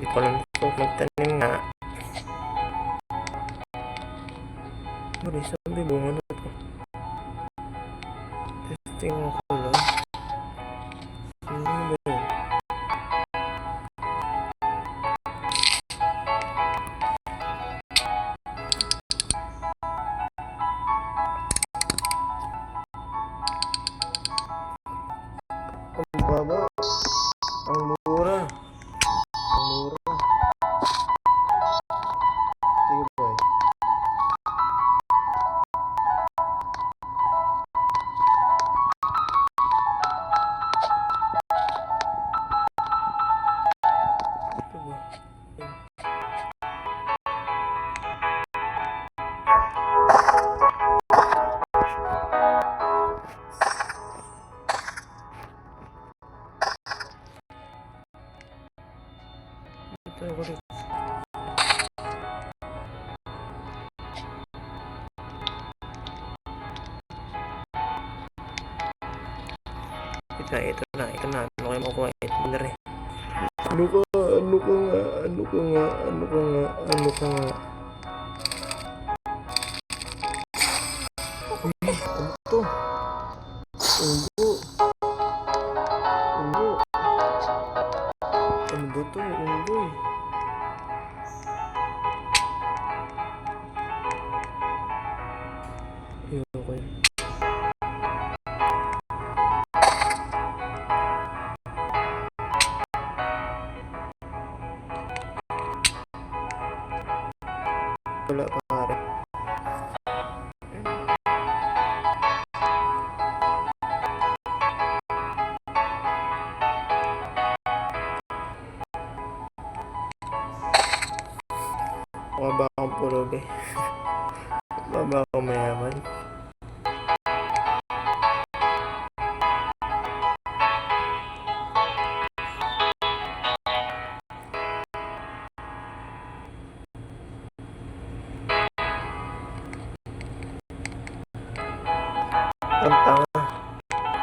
Hindi ko lang po magtanim nga. Bari, sabi bunga na ito. Testing mo ko lang. Ano ba yun? Ang baba. Ang mura. Ang mura. Sige boy. Ito ba? Ito ako rin. Ito na. Ano kayo makukuha? Ito na rin. Ano ka nga. Ano to? Unggo. Ano ba to? Unggo eh. Ayoko yun. Wala pare. Mukha ba akong purog eh? Mukha ba akong mayaman? Ang tanga.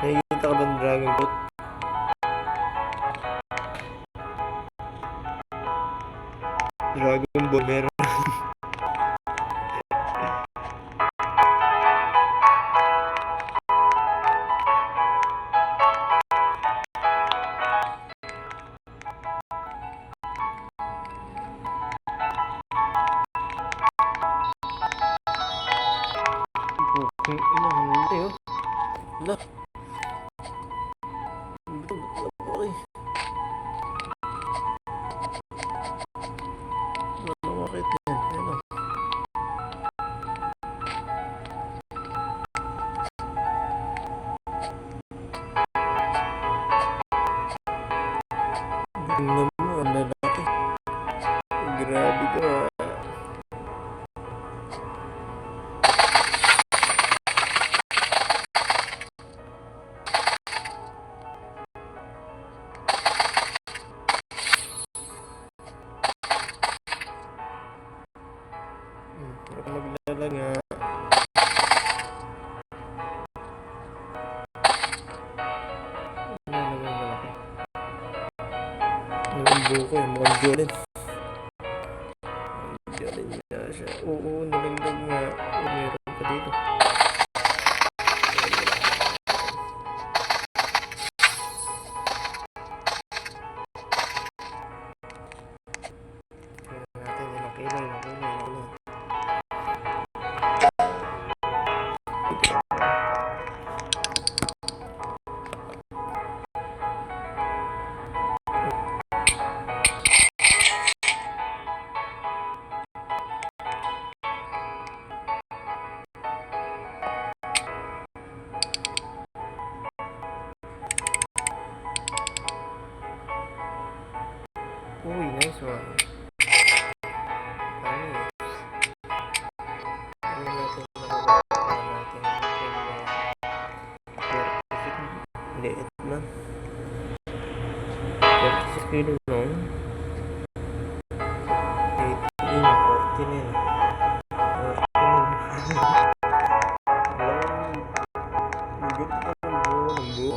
Nakikita ka ba ng dragon boat? Dragon ball meron. Ina, hindi oh. Hala. Okay. Bakit yan? Ano? Tingnan mo, ang lalaki. Grabe ka. Maglalag nga. Ano naman malaki? Ang buko eh, mukhang Jolin. Jolin na siya. Oo, nalagdag nga. Meron pa dito. Uy, nice one. Liit lang. 36 kilo lang. 18, 14 yun. 14. Bigat pa ng buo.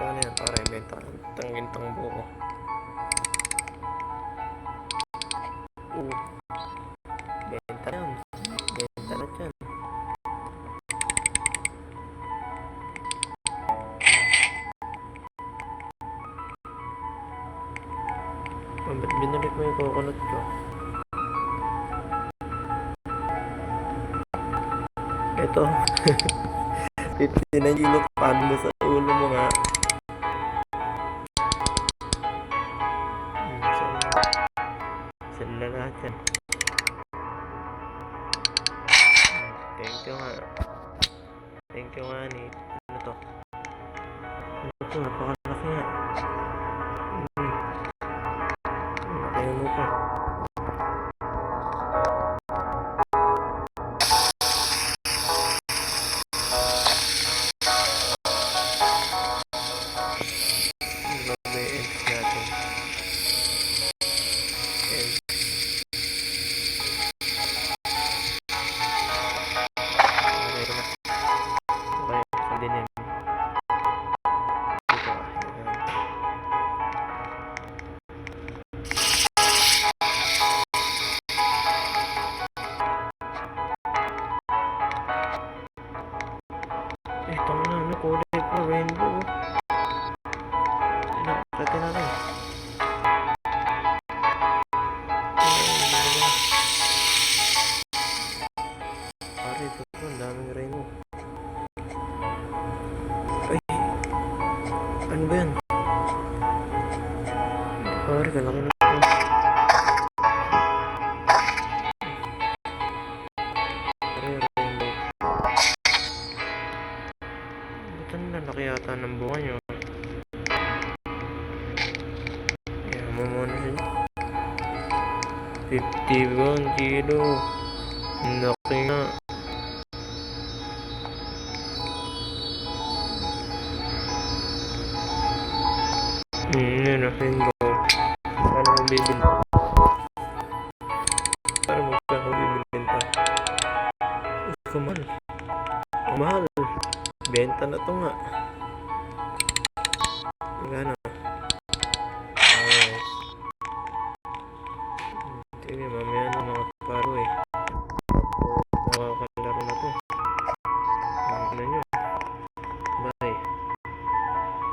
Paano yan? Para ibenta ng gintang buo. Benta yan. Benta na dyan. Ba't binalik mo yung coconut ko? Ito. 59 kilo pando sa ulo mo nga. Saan na lahat yan? Thank you nga. Thank you nga ni. Ano to? Ano to? Napakalaki nga. Laki mo pa. Ito na, ano, kulay po, rainbow. Pati na rin. Pare, ito po, ang daming rainbow. Ay, ano ba yan? Pare, kalaki na ito. Laki yata ng bunga nyo. Kaya mo muna siya. 51 kilo. Laki nga. Yun na, rainbow. Paano mo bibili? Paano mo bibilin pa? Kumahal. Kumahal. Benta na to nga. Magkano? Ayos. Sige, mamaya na mga paro eh.